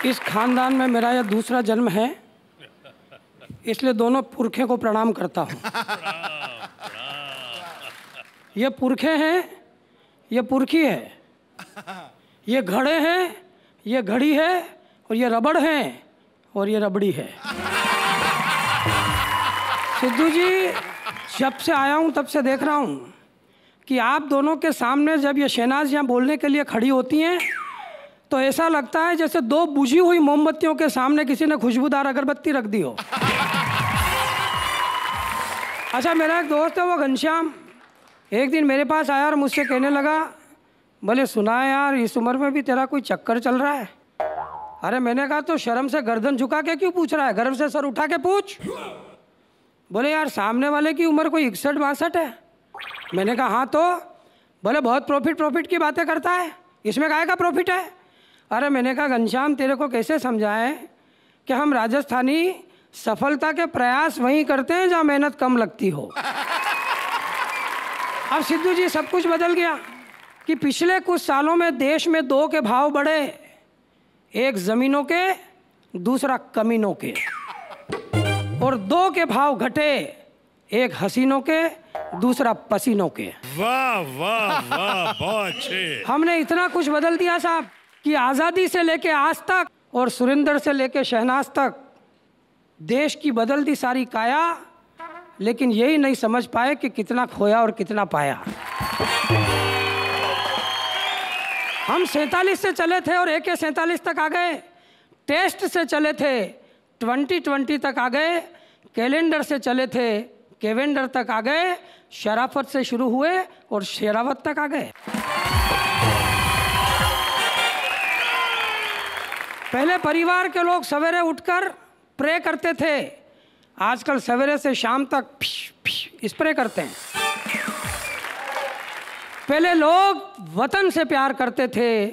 इस खानदान में मेरा यह दूसरा जन्म है, इसलिए दोनों पुरखे को प्रणाम करता हूँ। ये पुरखे हैं, ये पुरखी है, ये घड़े हैं, ये घड़ी है, और ये रबड़ है, और ये रबड़ी है। सिद्धू जी, जब से आया हूँ तब से देख रहा हूँ कि आप दोनों के सामने जब ये शहनाज यहाँ बोलने के लिए खड़ी होती हैं तो ऐसा लगता है जैसे दो बुझी हुई मोमबत्तियों के सामने किसी ने खुशबूदार अगरबत्ती रख दी हो। अच्छा, मेरा एक दोस्त है वो घनश्याम, एक दिन मेरे पास आया और मुझसे कहने लगा, बोले सुना है यार इस उम्र में भी तेरा कोई चक्कर चल रहा है। अरे मैंने कहा तो शर्म से गर्दन झुका के क्यों पूछ रहा है, गर्व से सर उठा के पूछ। बोले यार सामने वाले की उम्र कोई 61-62 है। मैंने कहा हाँ तो। बोले बहुत प्रॉफिट की बातें करता है, इसमें काहे का प्रॉफिट है। अरे मैंने कहा घनश्याम तेरे को कैसे समझाएं कि हम राजस्थानी सफलता के प्रयास वहीं करते हैं जहाँ मेहनत कम लगती हो। अब सिद्धू जी सब कुछ बदल गया कि पिछले कुछ सालों में देश में दो के भाव बढ़े, एक ज़मीनों के, दूसरा कमीनों के, और दो के भाव घटे, एक हसीनों के, दूसरा पसीनों के। वाह वाह वाह, बहुत अच्छे। हमने इतना कुछ बदल दिया साहब कि आज़ादी से लेके आज तक और सुरेंद्र से लेके शहनाज तक देश की बदल दी सारी काया, लेकिन यही नहीं समझ पाए कि कितना खोया और कितना पाया। हम 47 से चले थे और AK 47 तक आ गए, टेस्ट से चले थे 2020 तक आ गए, कैलेंडर से चले थे कैवेंडर तक आ गए, शराफत से शुरू हुए और शेरावत तक आ गए। पहले परिवार के लोग सवेरे उठकर प्रे करते थे, आजकल सवेरे से शाम तक स्प्रे करते हैं। पहले लोग वतन से प्यार करते थे,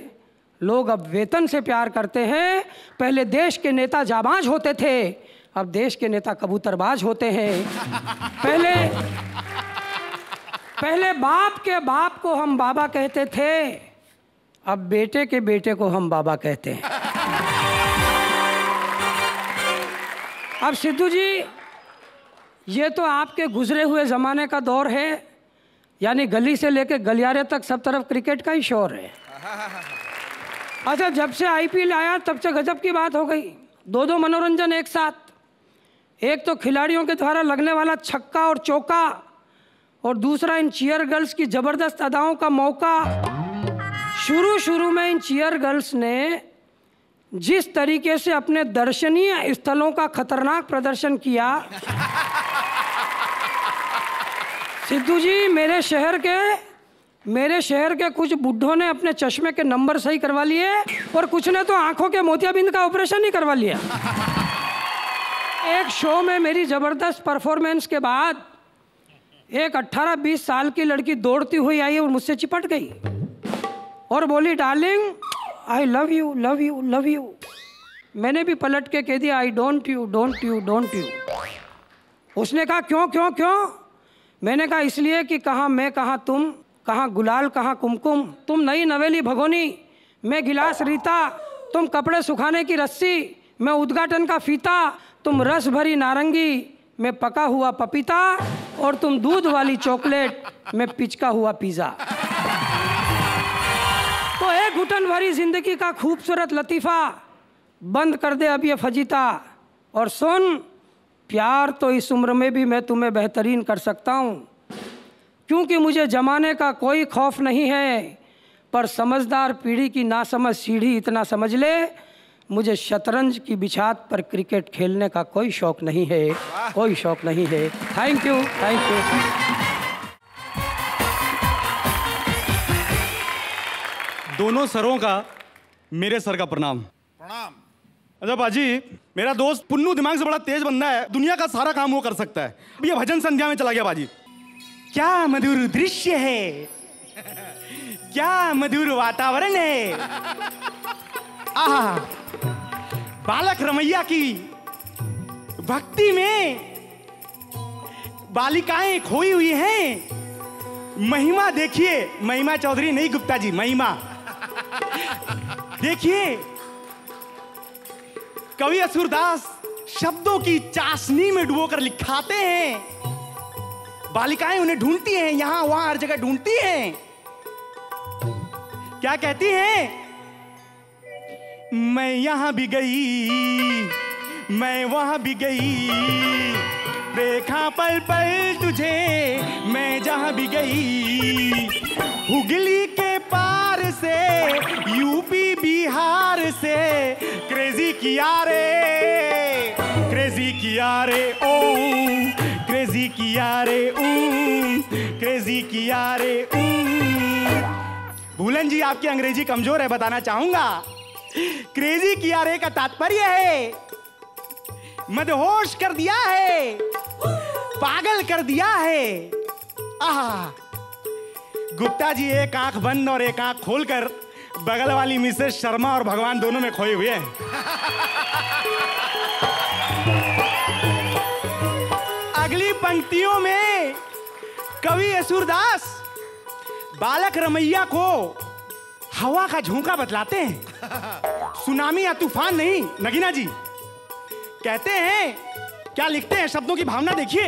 लोग अब वेतन से प्यार करते हैं। पहले देश के नेता जाबाज होते थे, अब देश के नेता कबूतरबाज होते हैं। पहले बाप के बाप को हम बाबा कहते थे, अब बेटे के बेटे को हम बाबा कहते हैं। अब सिद्धू जी, ये तो आपके गुजरे हुए ज़माने का दौर है, यानी गली से लेके गलियारे तक सब तरफ क्रिकेट का ही शोर है। अच्छा, जब से IPL आया तब से गजब की बात हो गई, दो मनोरंजन एक साथ। एक तो खिलाड़ियों के द्वारा लगने वाला छक्का और चौका, और दूसरा इन चीयर गर्ल्स की ज़बरदस्त अदाओं का मौका। शुरू में इन चीयर गर्ल्स ने जिस तरीके से अपने दर्शनीय स्थलों का खतरनाक प्रदर्शन किया, सिद्धू जी मेरे शहर के कुछ बुढ़ों ने अपने चश्मे के नंबर सही करवा लिए और कुछ ने तो आंखों के मोतियाबिंद का ऑपरेशन ही करवा लिया। एक शो में मेरी ज़बरदस्त परफॉर्मेंस के बाद एक 18-20 साल की लड़की दौड़ती हुई आई और मुझसे चिपट गई और बोली, darling I love you love you love you. मैंने भी पलट के कह दिया, I don't you don't you don't you. उसने कहा क्यों क्यों क्यों? मैंने कहा इसलिए कि कहाँ मैं कहाँ तुम, कहाँ गुलाल कहाँ कुमकुम। तुम नई नवेली भगोनी, मैं गिलास रीता। तुम कपड़े सुखाने की रस्सी, मैं उद्घाटन का फीता। तुम रस भरी नारंगी, मैं पका हुआ पपीता। और तुम दूध वाली चॉकलेट, मैं पिचका हुआ पिज़्ज़ा। तो एक घुटन भरी जिंदगी का खूबसूरत लतीफ़ा, बंद कर दे अब ये फजीता और सुन, प्यार तो इस उम्र में भी मैं तुम्हें बेहतरीन कर सकता हूँ, क्योंकि मुझे जमाने का कोई खौफ नहीं है। पर समझदार पीढ़ी की नासमझ सीढ़ी इतना समझ ले, मुझे शतरंज की बिछात पर क्रिकेट खेलने का कोई शौक नहीं है, कोई शौक नहीं है। Thank you, thank you. दोनों सरों का मेरे सर का प्रणाम। प्रणाम। अच्छा बाजी, मेरा दोस्त पुन्नू दिमाग से बड़ा तेज बंदा है, दुनिया का सारा काम वो कर सकता है। अब ये भजन संध्या में चला गया बाजी। क्या मधुर दृश्य है, क्या मधुर वातावरण है। आहा, बालक रमैया की भक्ति में बालिकाएं खोई हुई हैं। महिमा देखिए, महिमा चौधरी नहीं गुप्ता जी, महिमा देखिए। कवि असुरदास शब्दों की चाशनी में डुबोकर लिखाते हैं। बालिकाएं उन्हें ढूंढती हैं, यहां वहां हर जगह ढूंढती हैं। क्या कहती हैं? मैं यहां भी गई, मैं वहां भी गई, देखा पल पल तुझे मैं जहां भी गई। हुगली के पार से, यूपी बिहार से, क्रेजी किया रे, क्रेजी किया रे ओ, क्रेजी किया रे क्रेजी किया रे। भूलन जी आपकी अंग्रेजी कमजोर है, बताना चाहूंगा। क्रेजी किया रे का तात्पर्य है मदहोश कर दिया है, पागल कर दिया है। आहा, गुप्ता जी एक आंख बंद और एक आंख खोलकर बगल वाली मिसेस शर्मा और भगवान दोनों में खोए हुए हैं। अगली पंक्तियों में कवि असुरदास बालक रमैया को हवा का झोंका बतलाते हैं, सुनामी या तूफान नहीं। नगीना जी कहते हैं, क्या लिखते हैं, शब्दों की भावना देखिए।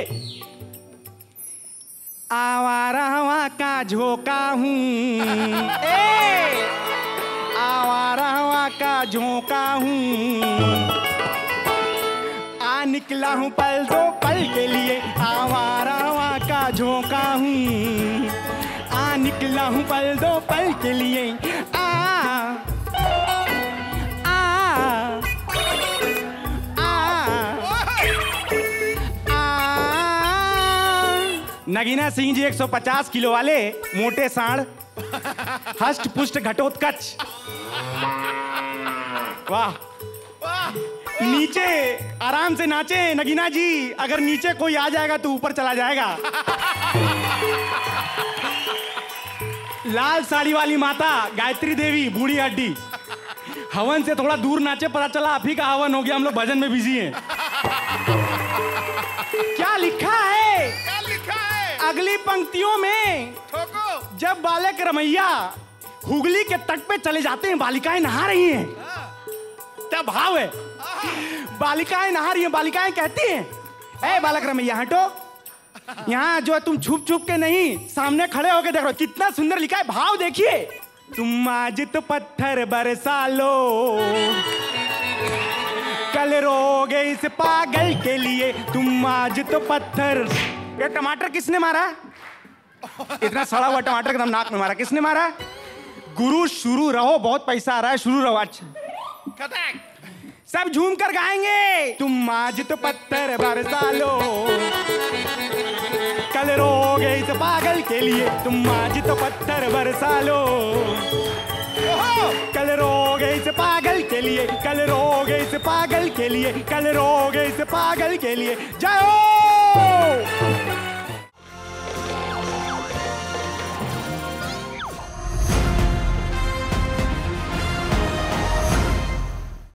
आवारा हवा का झोंका हूं, आवारा हवा का झोंका हूं, आ निकला हूं पल दो पल के लिए, आवारा हवा का झोंका हूं, आ निकला हूं पल दो पल के लिए। नगीना सिंह जी 150 किलो वाले मोटे सांड, हष्ट पुष्ट घटोत्कच। वाह, नीचे आराम से नाचे नगीना जी, अगर नीचे कोई आ जाएगा तो ऊपर चला जाएगा। लाल साड़ी वाली माता गायत्री देवी, बूढ़ी हड्डी, हवन से थोड़ा दूर नाचे, पता चला आप ही का हवन हो गया, हम लोग भजन में बिजी हैं। क्या लिखा है? क्या लिखा है? अगली पंक्तियों में ठोको। जब बालक रमैया हुगली के तट पे चले जाते हैं, बालिकाएं नहा रही हैं। क्या भाव है? बालिकाएं नहा रही हैं, बालिकाएं कहती हैं, ए बालक रमैया हटो, यहाँ जो है तुम छुप छुप के नहीं, सामने खड़े होके देखो। कितना सुंदर लिखा है, भाव देखिए। तुम आज तो पत्थर बरसा लो, कल रोगे इस पागल के लिए, तुम आज तो पत्थर। ये टमाटर किसने मारा? इतना सड़ा हुआ टमाटर एकदम नाक में मारा, किसने मारा? गुरु शुरू रहो, बहुत पैसा आ रहा है, शुरू रहो। अच्छा, सब झूम कर गाएंगे। तुम आज तो पत्थर बरसा लो, कल रोगे इस पागल के लिए, तुम आज तो पत्थर बरसा लो, कल रोगे इस पागल के लिए, कल रोगे इस पागल के लिए, कल रोगे इस पागल के लिए। जय हो।